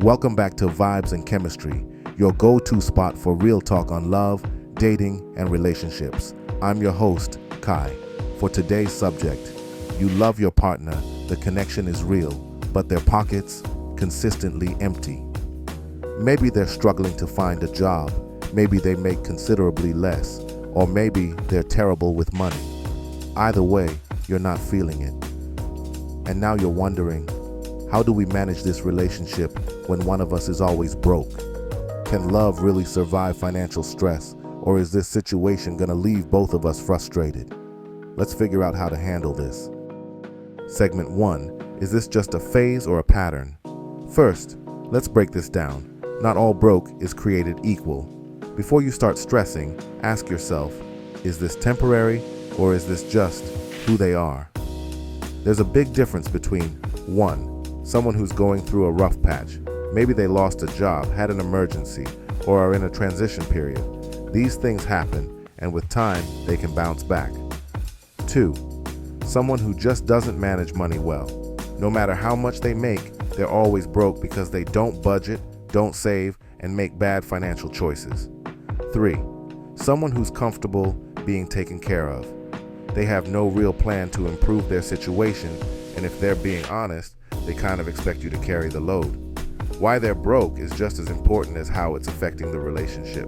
Welcome back to Vibes and Chemistry, your go-to spot for real talk on love, dating, and relationships. I'm your host, Kai. For today's subject, you love your partner, the connection is real, but their pockets consistently empty. Maybe they're struggling to find a job, maybe they make considerably less, or maybe they're terrible with money. Either way, you're not feeling it. And now you're wondering, how do we manage this relationship when one of us is always broke? Can love really survive financial stress, or is this situation gonna leave both of us frustrated? Let's figure out how to handle this. Segment 1, is this just a phase or a pattern? First, let's break this down. Not all broke is created equal. Before you start stressing, ask yourself, is this temporary or is this just who they are? There's a big difference between 1, someone who's going through a rough patch. Maybe they lost a job, had an emergency, or are in a transition period. These things happen, and with time, they can bounce back. 2, someone who just doesn't manage money well. No matter how much they make, they're always broke because they don't budget, don't save, and make bad financial choices. 3, someone who's comfortable being taken care of. They have no real plan to improve their situation, and if they're being honest, they kind of expect you to carry the load. Why they're broke is just as important as how it's affecting the relationship.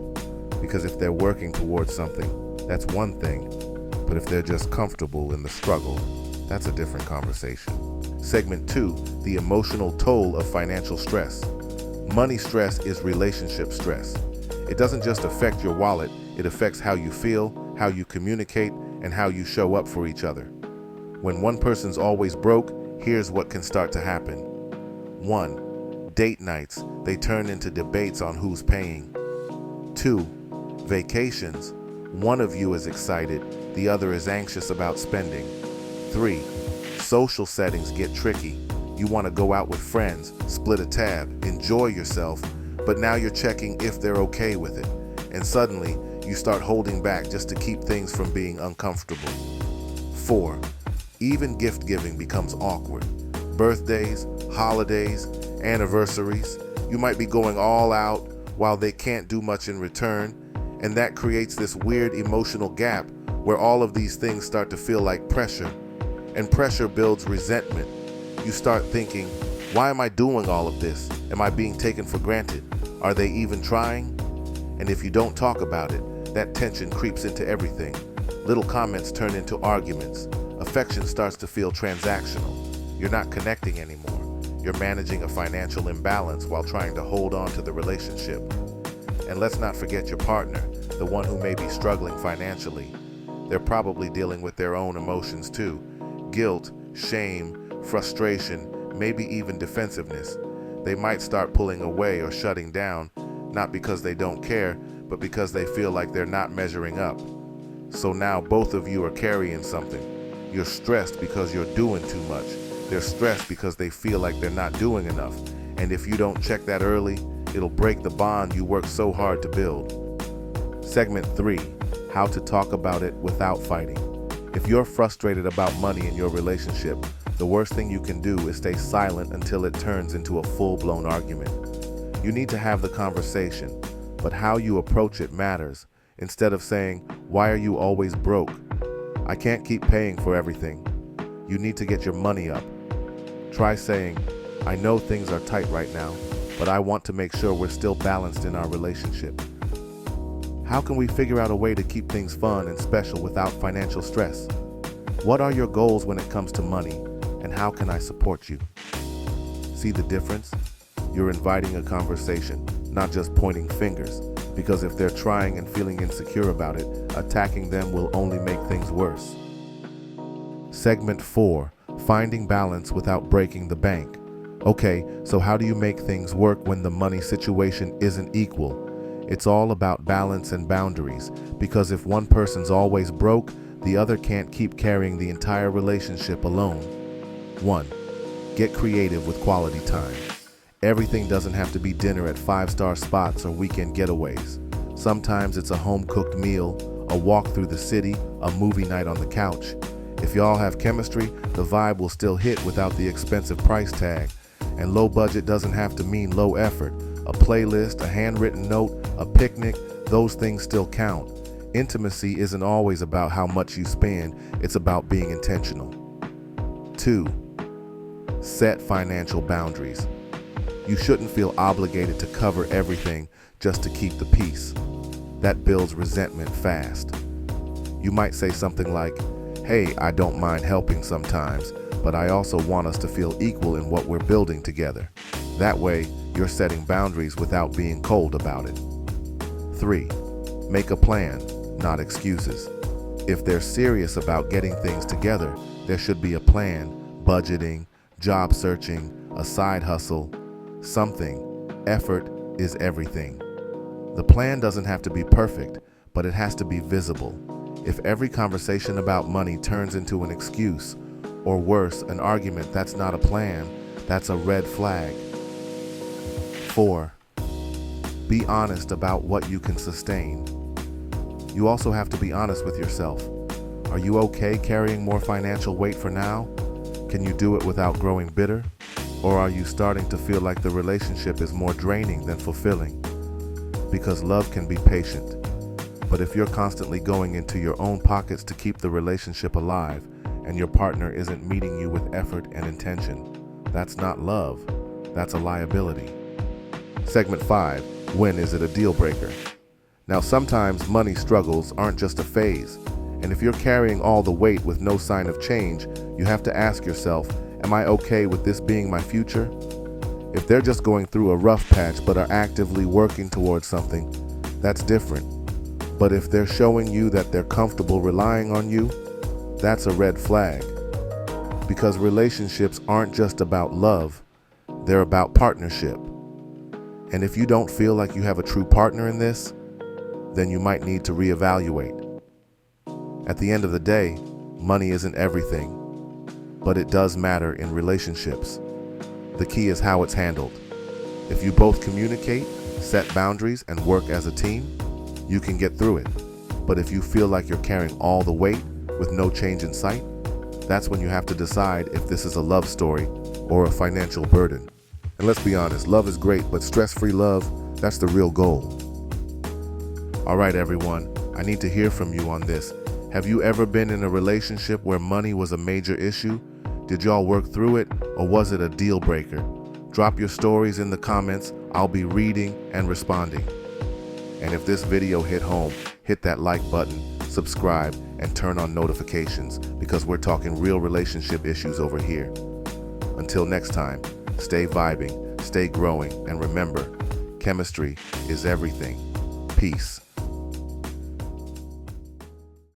Because if they're working towards something, that's one thing. But if they're just comfortable in the struggle, that's a different conversation. Segment 2, the emotional toll of financial stress. Money stress is relationship stress. It doesn't just affect your wallet, it affects how you feel, how you communicate, and how you show up for each other. When one person's always broke, here's what can start to happen. 1, date nights, they turn into debates on who's paying. 2, vacations, one of you is excited, the other is anxious about spending. 3, social settings get tricky. You want to go out with friends, split a tab, enjoy yourself, but now you're checking if they're okay with it. And suddenly, you start holding back just to keep things from being uncomfortable. 4, even gift giving becomes awkward. Birthdays, holidays, anniversaries, you might be going all out while they can't do much in return, and that creates this weird emotional gap where all of these things start to feel like pressure, and pressure builds resentment. You start thinking, why am I doing all of this? Am I being taken for granted? Are they even trying? And if you don't talk about it, that tension creeps into everything. Little comments turn into arguments. Affection starts to feel transactional. You're not connecting anymore. You're managing a financial imbalance while trying to hold on to the relationship. And let's not forget your partner, the one who may be struggling financially. They're probably dealing with their own emotions too. Guilt, shame, frustration, maybe even defensiveness. They might start pulling away or shutting down, not because they don't care, but because they feel like they're not measuring up. So now both of you are carrying something. You're stressed because you're doing too much. They're stressed because they feel like they're not doing enough. And if you don't check that early, it'll break the bond you worked so hard to build. Segment 3, how to talk about it without fighting. If you're frustrated about money in your relationship, the worst thing you can do is stay silent until it turns into a full-blown argument. You need to have the conversation, but how you approach it matters. Instead of saying, why are you always broke? I can't keep paying for everything. You need to get your money up. Try saying, I know things are tight right now, but I want to make sure we're still balanced in our relationship. How can we figure out a way to keep things fun and special without financial stress? What are your goals when it comes to money, and how can I support you? See the difference? You're inviting a conversation, not just pointing fingers, because if they're trying and feeling insecure about it, attacking them will only make things worse. Segment 4, finding balance without breaking the bank. Okay, so how do you make things work when the money situation isn't equal? It's all about balance and boundaries, because if one person's always broke, the other can't keep carrying the entire relationship alone. 1, get creative with quality time. Everything doesn't have to be dinner at 5-star spots or weekend getaways. Sometimes it's a home-cooked meal, a walk through the city, a movie night on the couch. If y'all have chemistry, the vibe will still hit without the expensive price tag. And low budget doesn't have to mean low effort. A playlist, a handwritten note, a picnic, those things still count. Intimacy isn't always about how much you spend, it's about being intentional. 2. Set financial boundaries. You shouldn't feel obligated to cover everything just to keep the peace. That builds resentment fast. You might say something like, "Hey, I don't mind helping sometimes, but I also want us to feel equal in what we're building together." That way, you're setting boundaries without being cold about it. 3. Make a plan, not excuses. If they're serious about getting things together, there should be a plan, budgeting, job searching, a side hustle, something. Effort is everything. The plan doesn't have to be perfect, but it has to be visible. If every conversation about money turns into an excuse, or worse, an argument, that's not a plan, that's a red flag. 4. Be honest about what you can sustain. You also have to be honest with yourself. Are you okay carrying more financial weight for now? Can you do it without growing bitter? Or are you starting to feel like the relationship is more draining than fulfilling? Because love can be patient. But if you're constantly going into your own pockets to keep the relationship alive, and your partner isn't meeting you with effort and intention, that's not love, that's a liability. Segment 5, when is it a deal breaker? Now sometimes money struggles aren't just a phase, and if you're carrying all the weight with no sign of change, you have to ask yourself, am I okay with this being my future? If they're just going through a rough patch but are actively working towards something, that's different. But if they're showing you that they're comfortable relying on you, that's a red flag. Because relationships aren't just about love, they're about partnership. And if you don't feel like you have a true partner in this, then you might need to reevaluate. At the end of the day, money isn't everything, but it does matter in relationships. The key is how it's handled. If you both communicate, set boundaries, and work as a team, you can get through it. But if you feel like you're carrying all the weight with no change in sight, that's when you have to decide if this is a love story or a financial burden. And let's be honest, love is great, but stress-free love, that's the real goal. All right, everyone, I need to hear from you on this. Have you ever been in a relationship where money was a major issue? Did y'all work through it, or was it a deal breaker? Drop your stories in the comments. I'll be reading and responding. And if this video hit home, hit that like button, subscribe, and turn on notifications, because we're talking real relationship issues over here. Until next time, stay vibing, stay growing, and remember, chemistry is everything. Peace.